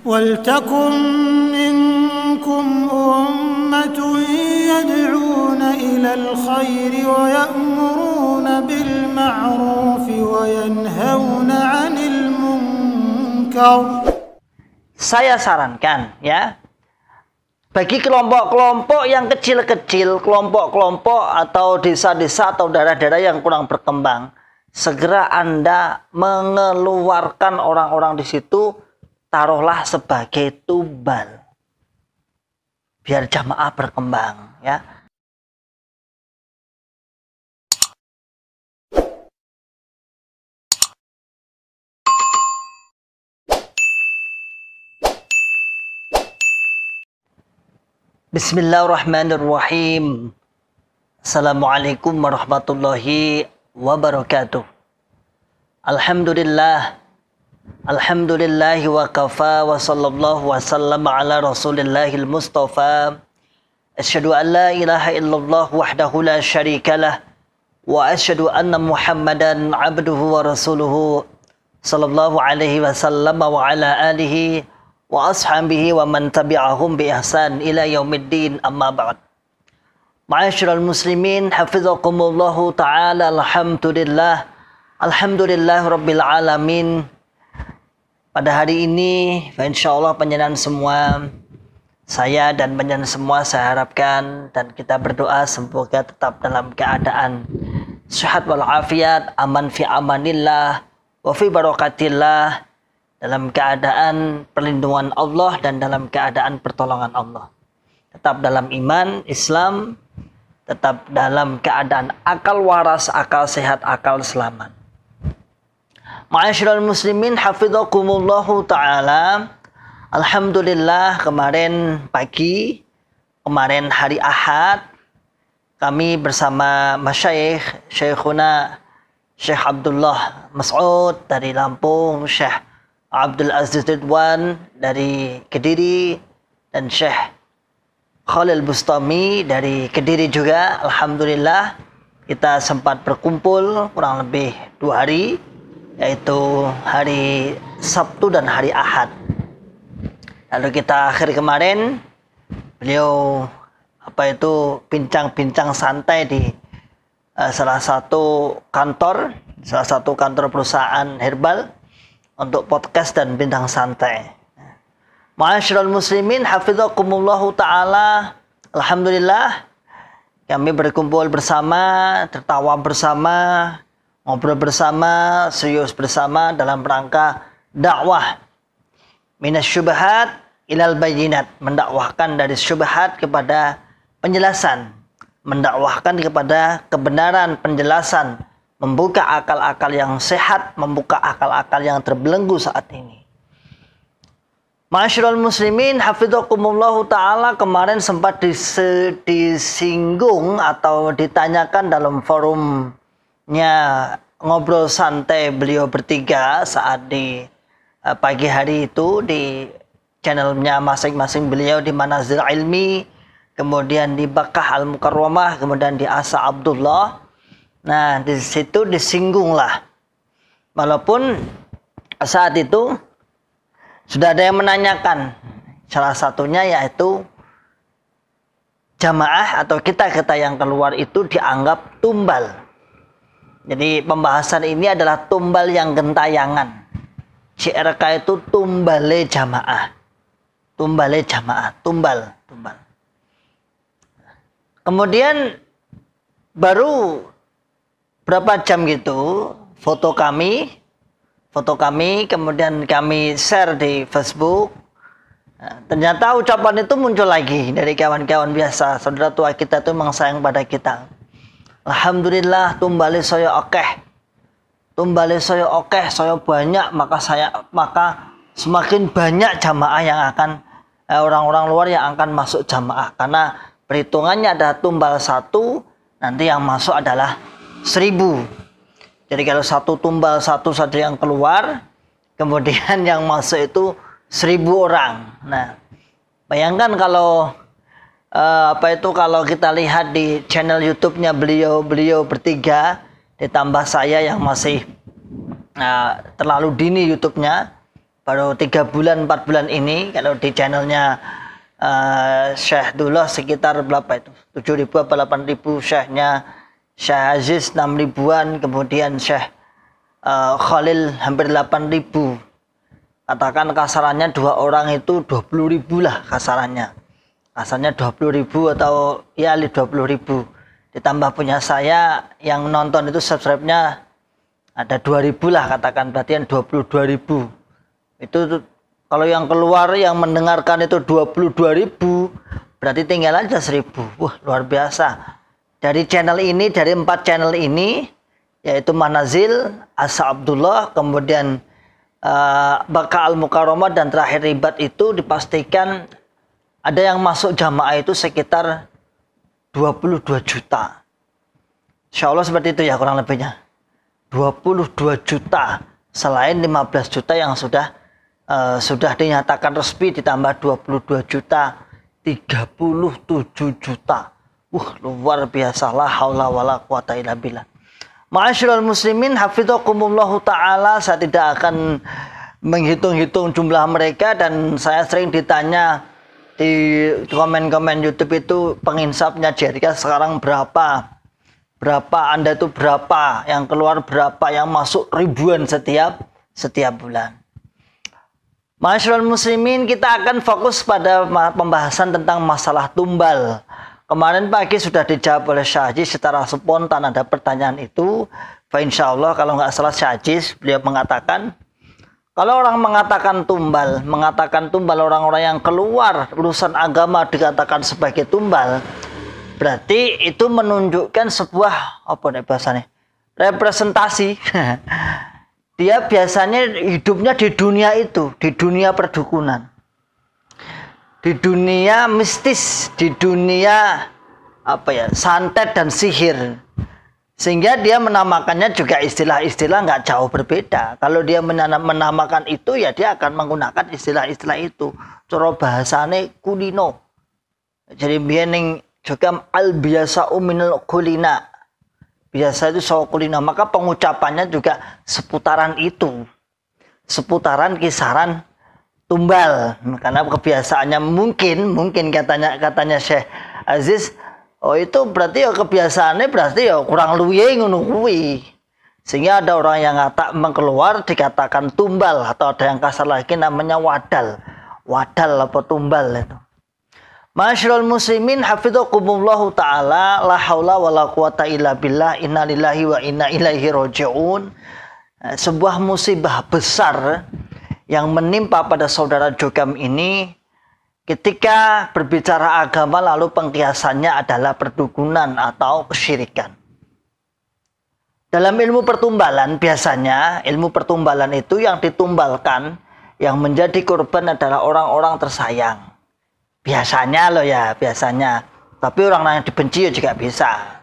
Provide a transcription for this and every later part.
وَلْتَكُنْ مِنْكُمْ أُمَّةٌ يَدْعُونَ إِلَى الْخَيْرِ وَيَأْمُرُونَ بِالْمَعْرُوفِ وَيَنْهَوْنَ عَنِ الْمُنْكَرِ. Saya sarankan ya, bagi kelompok-kelompok yang kecil-kecil, kelompok-kelompok atau desa-desa atau daerah-daerah yang kurang berkembang, segera Anda mengeluarkan orang-orang di situ, taruhlah sebagai tumbal. Biar jamaah berkembang ya. Bismillahirrahmanirrahim. Assalamualaikum warahmatullahi wabarakatuh. Alhamdulillahi wa kafa wa sallallahu wa sallam ala rasulillahil mustafa. Asyhadu an la ilaha illallah wahdahu la syarikalah wa asyhadu anna Muhammadan abduhu wa rasuluhu sallallahu alaihi wasallam wa ala alihi wa ashabihi wa man tabi'ahum bi ihsan ila yaumiddin, amma ba'd. Ma'asyiral muslimin hafizakumullahu ta'ala. Alhamdulillah rabbil alamin. Pada hari ini insyaallah panjenengan semua, saya dan panjenengan semua, saya harapkan dan kita berdoa semoga tetap dalam keadaan sehat walafiat, aman fi amanillah wa fi barakatillah, dalam keadaan perlindungan Allah dan dalam keadaan pertolongan Allah. Tetap dalam iman, Islam, tetap dalam keadaan akal waras, akal sehat, akal selamat. Ma'asyiral muslimin hafizakumullahu ta'ala. Alhamdulillah kemarin pagi, kemarin hari Ahad, kami bersama masyayikh, Syekhuna Syekh Abdullah Mas'ud dari Lampung, Syekh Abdul Aziz Ridwan dari Kediri, dan Syekh Khalil Bustami dari Kediri juga. Alhamdulillah kita sempat berkumpul kurang lebih 2 hari, yaitu hari Sabtu dan hari Ahad. Lalu kita akhir kemarin beliau bincang-bincang santai di salah satu kantor perusahaan herbal untuk podcast dan bintang santai. Ma'asyiral muslimin hafizakumullahu ta'ala. Alhamdulillah kami berkumpul bersama, tertawa bersama, ngobrol bersama, serius bersama dalam rangka dakwah minasyubhat ilal bayyinat, mendakwahkan dari syubhat kepada penjelasan, mendakwahkan kepada kebenaran penjelasan, membuka akal-akal yang sehat, membuka akal-akal yang terbelenggu saat ini. Ma'asyiral muslimin hafizakumullahu ta'ala, kemarin sempat disinggung atau ditanyakan dalam forumnya ngobrol santai beliau bertiga saat di pagi hari itu di channelnya masing-masing beliau, di Manazil Ilmi, kemudian di Bakkah Al-Mukarramah, kemudian di Asa Abdullah. Nah, di situ disinggunglah. Walaupun saat itu sudah ada yang menanyakan, salah satunya yaitu jamaah atau kita yang keluar itu dianggap tumbal. Jadi pembahasan ini adalah tumbal yang gentayangan. CRK itu tumbale jamaah. Tumbale jamaah, tumbal. Kemudian baru berapa jam gitu, foto kami kemudian kami share di Facebook. Nah, ternyata ucapan itu muncul lagi dari kawan-kawan biasa, saudara tua kita itu memang sayang pada kita. Alhamdulillah tumbale saya akeh, saya banyak, maka semakin banyak jamaah yang akan orang-orang luar yang akan masuk jamaah, karena perhitungannya ada tumbal 1, nanti yang masuk adalah 1000. Jadi kalau satu tumbal 1 saja yang keluar, kemudian yang masuk itu 1000 orang. Nah, bayangkan kalau kalau kita lihat di channel YouTube-nya beliau bertiga, ditambah saya yang masih terlalu dini YouTube-nya, baru 3 bulan 4 bulan ini. Kalau di channelnya Syekh Dullah sekitar berapa itu? 7.000 apa 8.000, Syekhnya Syekh Aziz 6 ribuan, kemudian Syekh Khalil hampir 8.000. Katakan kasarannya 2 orang itu 20.000 lah kasarannya. Kasarnya 20.000 atau ya 20.000. Ditambah punya saya yang nonton itu subscribe-nya ada 2.000 lah katakan, berarti yang 22.000. Itu kalau yang keluar yang mendengarkan itu 22.000, berarti tinggal aja 1.000. Wah, luar biasa. Dari channel ini, dari 4 channel ini, yaitu Manazil, Asa Abdullah, kemudian Baka Al-Mukarramah, dan terakhir Ribat, itu dipastikan ada yang masuk jamaah itu sekitar 22 juta. Insya Allah seperti itu ya kurang lebihnya. 22 juta. Selain 15 juta yang sudah dinyatakan resmi, ditambah 22 juta, 37 juta. Luar biasa. La haula wala quwata illa billah. Ma'asyiral muslimin hafizakumullahu ta'ala. Saya tidak akan menghitung-hitung jumlah mereka, dan saya sering ditanya di komen-komen YouTube itu, penginsapnya Jerika sekarang berapa? Berapa Anda itu berapa? Yang keluar berapa? Yang masuk ribuan setiap bulan. Ma'asyiral muslimin, kita akan fokus pada pembahasan tentang masalah tumbal. Kemarin pagi sudah dijawab oleh Syekh Aziz secara spontan, ada pertanyaan itu. Insya Allah kalau nggak salah Syekh Aziz, beliau mengatakan, kalau orang mengatakan tumbal orang-orang yang keluar urusan agama dikatakan sebagai tumbal, berarti itu menunjukkan sebuah representasi. Dia biasanya hidupnya di dunia itu, di dunia perdukunan, di dunia mistis, di dunia santet dan sihir, sehingga dia menamakannya juga istilah-istilah nggak jauh berbeda. Kalau dia menamakan itu, ya dia akan menggunakan istilah-istilah itu. Cara bahasane kulino. Jadi biyening juga al biasa minal kulina. Biasa itu soal kulina, maka pengucapannya juga seputaran itu, seputaran kisaran tumbal. Karena kebiasaannya mungkin katanya Syekh Aziz, itu berarti ya kebiasaannya berarti ya kurang luwih ngono kuwi. Sehingga ada orang yang keluar dikatakan tumbal, atau ada yang kasar lagi namanya wadal. Wadal apa tumbal itu. Ma'asyiral muslimin hafizakumullahu ta'ala, la haula wala quwata illa billah, inna lillahi wa inna ilaihi raji'un. Sebuah musibah besar yang menimpa pada saudara Jogam ini ketika berbicara agama, lalu pengkiasannya adalah perdukunan atau kesyirikan. Dalam ilmu pertumbalan, biasanya ilmu pertumbalan itu yang ditumbalkan, yang menjadi korban adalah orang-orang tersayang. Biasanya biasanya. Tapi orang yang dibenci juga bisa.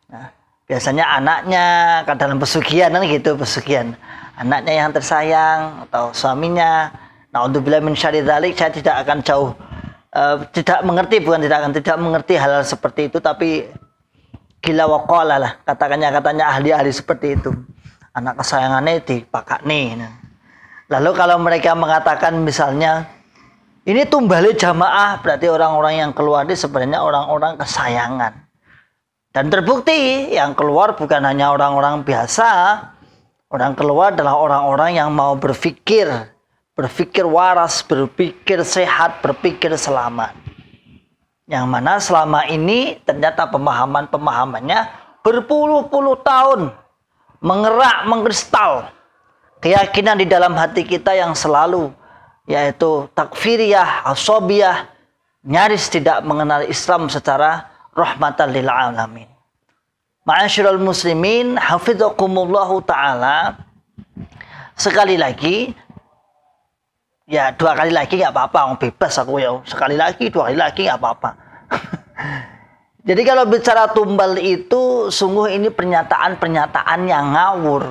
Nah, biasanya anaknya, dalam pesugihan kan gitu, pesugihan. Anaknya yang tersayang atau suaminya. Na'udzubillah min syarri dzalik, saya tidak akan jauh tidak mengerti hal seperti itu, tapi gila waqala lah katanya ahli-ahli seperti itu. Anak kesayangannya dipakani. Lalu kalau mereka mengatakan misalnya ini tumbali jamaah, berarti orang-orang yang keluar ini sebenarnya orang-orang kesayangan. Dan terbukti yang keluar bukan hanya orang-orang biasa. Orang keluar adalah orang-orang yang mau berpikir waras, berpikir sehat, berpikir selamat. Yang mana selama ini ternyata pemahamannya berpuluh-puluh tahun mengerak, mengkristal keyakinan di dalam hati kita yang selalu, yaitu takfiriyah, asobiyah, nyaris tidak mengenal Islam secara rahmatan lil alamin. Ma'asyiral muslimin hafizakumullahu ta'ala. Sekali lagi, ya 2 kali lagi nggak apa-apa, bebas aku ya. Sekali lagi, 2 kali lagi nggak apa-apa. Jadi kalau bicara tumbal itu, sungguh ini pernyataan yang ngawur.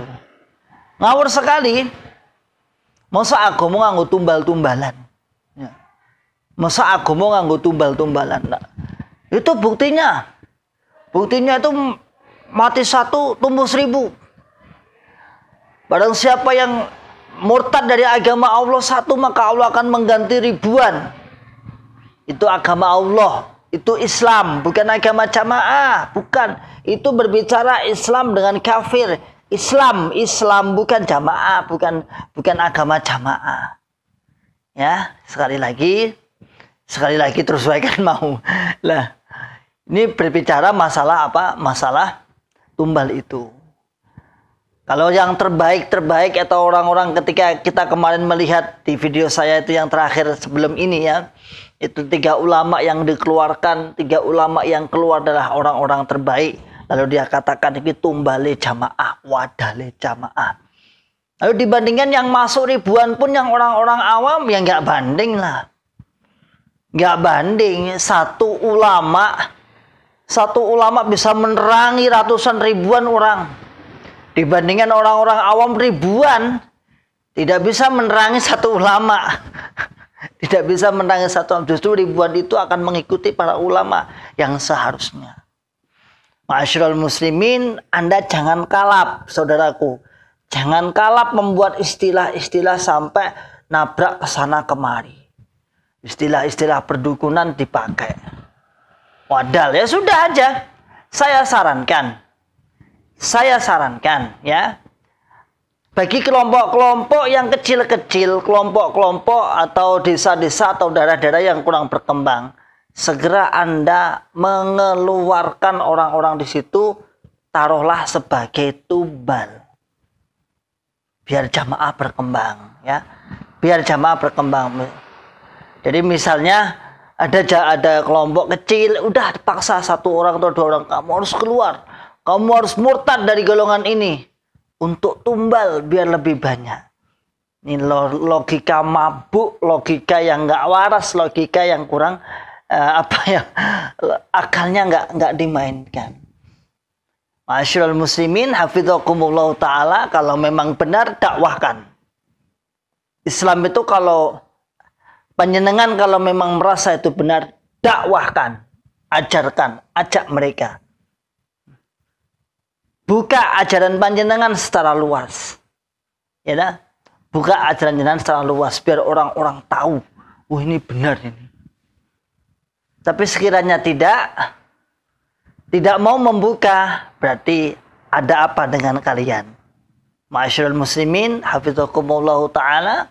Ngawur sekali. Masa aku mau nganggo tumbal-tumbalan? Ya. Masa aku mau nganggo tumbal-tumbalan? Nah, itu buktinya itu mati 1 tumbuh 1000. Barang siapa yang murtad dari agama Allah satu, maka Allah akan mengganti ribuan. Itu agama Allah, itu Islam, bukan agama jamaah, bukan. Itu berbicara Islam dengan kafir. Islam bukan jamaah, bukan agama jamaah. Ya, sekali lagi terus saya kan mau. Lah, ini berbicara masalah apa? Masalah tumbal itu. Kalau yang terbaik atau orang-orang ketika kita kemarin melihat di video saya itu yang terakhir sebelum ini ya, itu 3 ulama yang dikeluarkan, 3 ulama yang keluar adalah orang-orang terbaik. Lalu dia katakan ini tumbale jamaah, wadale jamaah. Lalu dibandingkan yang masuk ribuan pun yang orang-orang awam ya nggak banding lah. Nggak banding. Satu ulama bisa menerangi ratusan ribuan orang. Dibandingkan orang-orang awam ribuan, tidak bisa menerangi satu ulama. Tidak bisa menerangi satu ulama. Justru ribuan itu akan mengikuti para ulama yang seharusnya. Ma'asyiral muslimin, Anda jangan kalap, saudaraku. Jangan kalap membuat istilah-istilah sampai nabrak kesana kemari. Istilah-istilah perdukunan dipakai. Wadal, ya sudah aja. Saya sarankan ya, bagi kelompok-kelompok yang kecil-kecil, kelompok-kelompok atau desa-desa atau daerah-daerah yang kurang berkembang, segera Anda mengeluarkan orang-orang di situ, taruhlah sebagai tumbal. Biar jamaah berkembang ya. Biar jamaah berkembang. Jadi misalnya ada kelompok kecil, udah dipaksa 1 orang atau 2 orang, kamu harus keluar. Kamu harus murtad dari golongan ini untuk tumbal biar lebih banyak. Ini logika mabuk, logika yang nggak waras, logika yang kurang akalnya nggak dimainkan. Ma'asyiral muslimin, hafizakumullah ta'ala, kalau memang benar dakwahkan. Islam itu kalau penyenengan, kalau memang merasa itu benar, dakwahkan, ajarkan, ajak mereka. Buka ajaran panjenengan secara luas. Ya dah? Buka ajaran panjenengan secara luas biar orang-orang tahu, oh ini benar ini. Tapi sekiranya tidak mau membuka, berarti ada apa dengan kalian? Ma'asyiral muslimin, hafizakumullah ta'ala,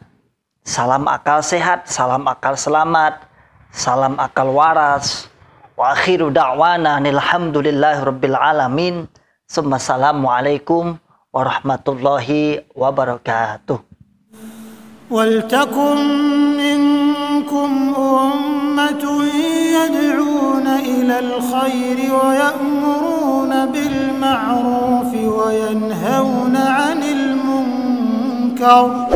salam akal sehat, salam akal selamat, salam akal waras. Wa akhiru da'wana alhamdulillahi rabbil alamin. Assalamualaikum warahmatullahi wabarakatuh. وَلْتَكُنْ مِنْكُمْ أُمَّةٌ يَدْعُونَ إِلَى الْخَيْرِ وَيَأْمُرُونَ بِالْمَعْرُوفِ وَيَنْهَوْنَ عَنِ الْمُنْكَرِ